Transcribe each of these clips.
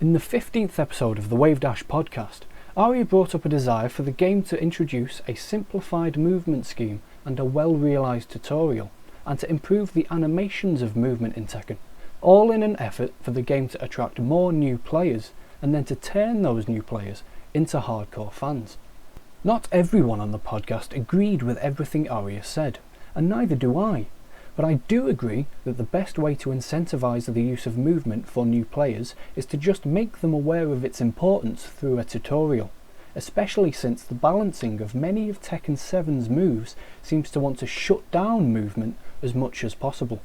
In the 15th episode of the Wavedash podcast, Arya brought up a desire for the game to introduce a simplified movement scheme and a well-realised tutorial, and to improve the animations of movement in Tekken, all in an effort for the game to attract more new players, and then to turn those new players into hardcore fans. Not everyone on the podcast agreed with everything Arya said, and neither do I. But I do agree that the best way to incentivise the use of movement for new players is to just make them aware of its importance through a tutorial, especially since the balancing of many of Tekken 7's moves seems to want to shut down movement as much as possible.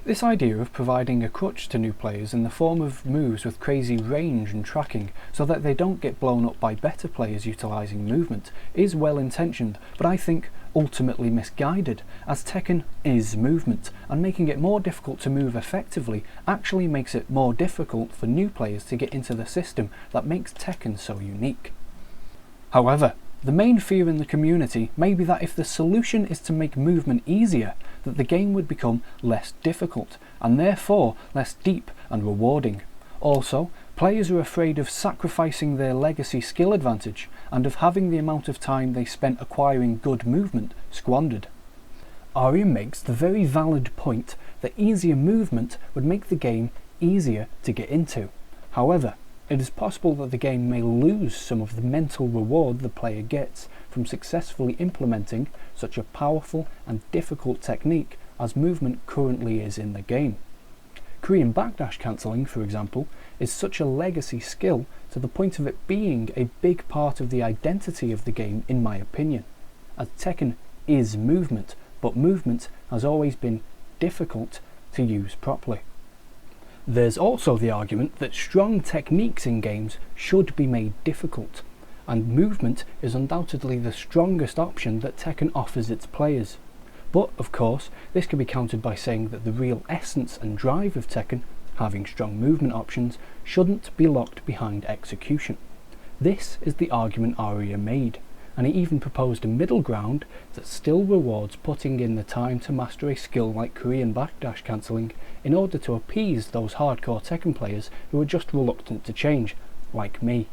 This idea of providing a crutch to new players in the form of moves with crazy range and tracking so that they don't get blown up by better players utilising movement is well intentioned, but I think ultimately misguided, as Tekken is movement, and making it more difficult to move effectively actually makes it more difficult for new players to get into the system that makes Tekken so unique. However, the main fear in the community may be that if the solution is to make movement easier, that the game would become less difficult, and therefore less deep and rewarding. Also, players are afraid of sacrificing their legacy skill advantage, and of having the amount of time they spent acquiring good movement squandered. Arya makes the very valid point that easier movement would make the game easier to get into. However, it is possible that the game may lose some of the mental reward the player gets from successfully implementing such a powerful and difficult technique as movement currently is in the game. Korean backdash cancelling, for example, is such a legacy skill to the point of it being a big part of the identity of the game, in my opinion, as Tekken is movement, but movement has always been difficult to use properly. There's also the argument that strong techniques in games should be made difficult, and movement is undoubtedly the strongest option that Tekken offers its players. But, of course, this can be countered by saying that the real essence and drive of Tekken, having strong movement options, shouldn't be locked behind execution. This is the argument Arya made, and he even proposed a middle ground that still rewards putting in the time to master a skill like Korean backdash cancelling in order to appease those hardcore Tekken players who are just reluctant to change, like me.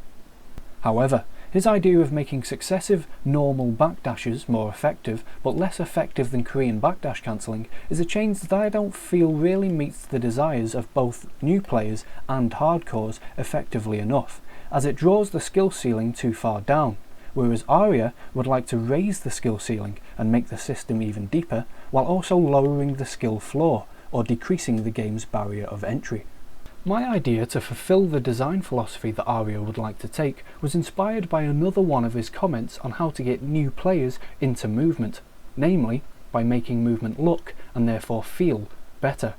However, his idea of making successive normal backdashes more effective, but less effective than Korean backdash cancelling, is a change that I don't feel really meets the desires of both new players and hardcores effectively enough, as it draws the skill ceiling too far down, whereas Arya would like to raise the skill ceiling and make the system even deeper, while also lowering the skill floor, or decreasing the game's barrier of entry. My idea to fulfill the design philosophy that Arya would like to take was inspired by another one of his comments on how to get new players into movement, namely by making movement look, and therefore feel, better.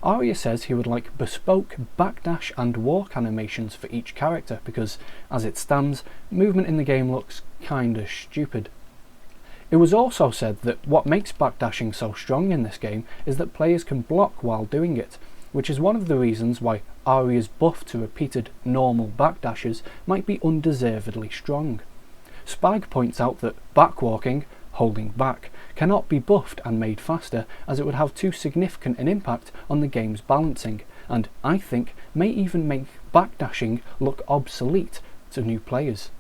Arya says he would like bespoke backdash and walk animations for each character because, as it stands, movement in the game looks kinda stupid. It was also said that what makes backdashing so strong in this game is that players can block while doing it, which is one of the reasons why Arya's buff to repeated normal backdashes might be undeservedly strong. Spag points out that backwalking, holding back, cannot be buffed and made faster, as it would have too significant an impact on the game's balancing, and I think may even make backdashing look obsolete to new players.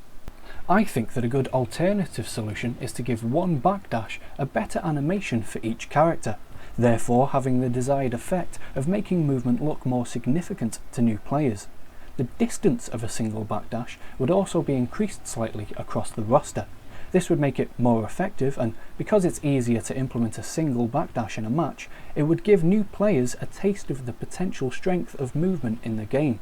I think that a good alternative solution is to give one backdash a better animation for each character, therefore having the desired effect of making movement look more significant to new players. The distance of a single backdash would also be increased slightly across the roster. This would make it more effective, and because it's easier to implement a single backdash in a match, it would give new players a taste of the potential strength of movement in the game.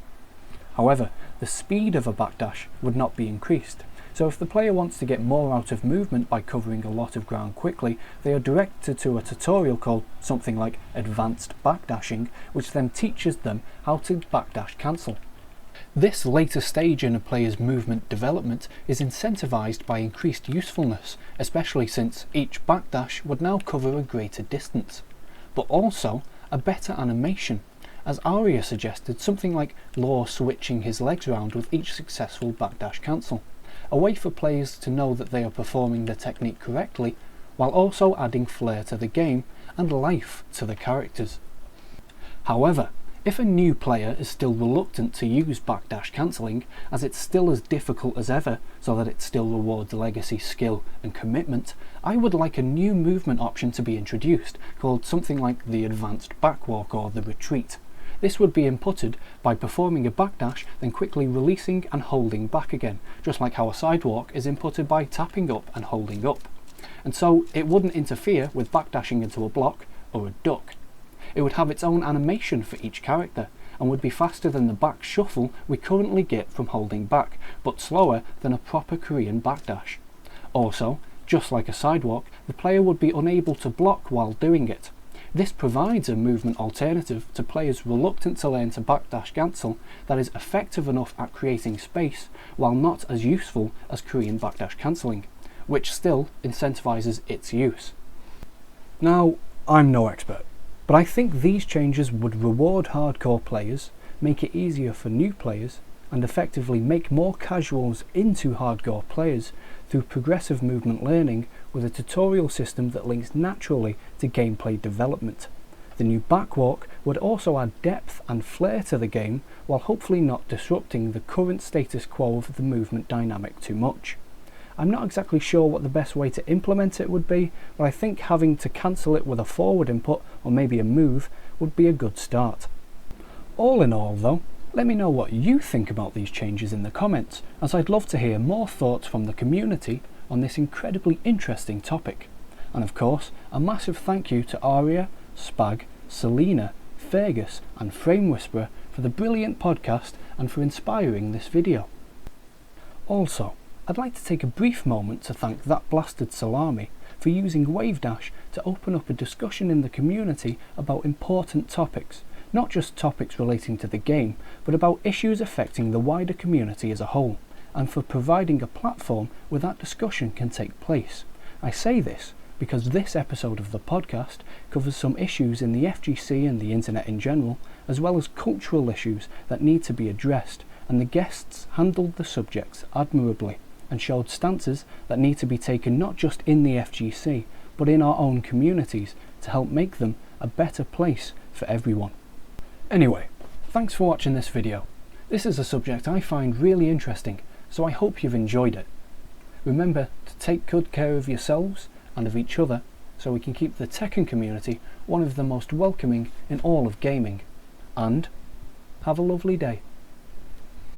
However, the speed of a backdash would not be increased, so if the player wants to get more out of movement by covering a lot of ground quickly, they are directed to a tutorial called something like Advanced Backdashing, which then teaches them how to backdash cancel. This later stage in a player's movement development is incentivized by increased usefulness, especially since each backdash would now cover a greater distance, but also a better animation, as Arya suggested something like Law switching his legs around with each successful backdash cancel, a way for players to know that they are performing the technique correctly, while also adding flair to the game and life to the characters. However, If a new player is still reluctant to use backdash cancelling, as it's still as difficult as ever so that it still rewards legacy skill and commitment, I would like a new movement option to be introduced, called something like the advanced backwalk or the retreat. This would be inputted by performing a backdash, then quickly releasing and holding back again, just like how a sidewalk is inputted by tapping up and holding up. And so it wouldn't interfere with backdashing into a block or a duck. It would have its own animation for each character, and would be faster than the back shuffle we currently get from holding back, but slower than a proper Korean backdash. Also, just like a sidewalk, the player would be unable to block while doing it. This provides a movement alternative to players reluctant to learn to backdash cancel that is effective enough at creating space, while not as useful as Korean backdash cancelling, which still incentivizes its use. Now, I'm no expert, but I think these changes would reward hardcore players, make it easier for new players, and effectively make more casuals into hardcore players through progressive movement learning with a tutorial system that links naturally to gameplay development. The new backwalk would also add depth and flair to the game, while hopefully not disrupting the current status quo of the movement dynamic too much. I'm not exactly sure what the best way to implement it would be, but I think having to cancel it with a forward input or maybe a move would be a good start. All in all though, let me know what you think about these changes in the comments, as I'd love to hear more thoughts from the community on this incredibly interesting topic. And of course, a massive thank you to Arya, Spag, Selena, Fergus and Frame Whisperer for the brilliant podcast and for inspiring this video. Also, I'd like to take a brief moment to thank That Blasted Salami for using Wavedash to open up a discussion in the community about important topics, not just topics relating to the game, but about issues affecting the wider community as a whole, and for providing a platform where that discussion can take place. I say this because this episode of the podcast covers some issues in the FGC and the internet in general, as well as cultural issues that need to be addressed, and the guests handled the subjects admirably and showed stances that need to be taken not just in the FGC, but in our own communities to help make them a better place for everyone. Anyway, thanks for watching this video. This is a subject I find really interesting, so I hope you've enjoyed it. Remember to take good care of yourselves and of each other, so we can keep the Tekken community one of the most welcoming in all of gaming. And have a lovely day.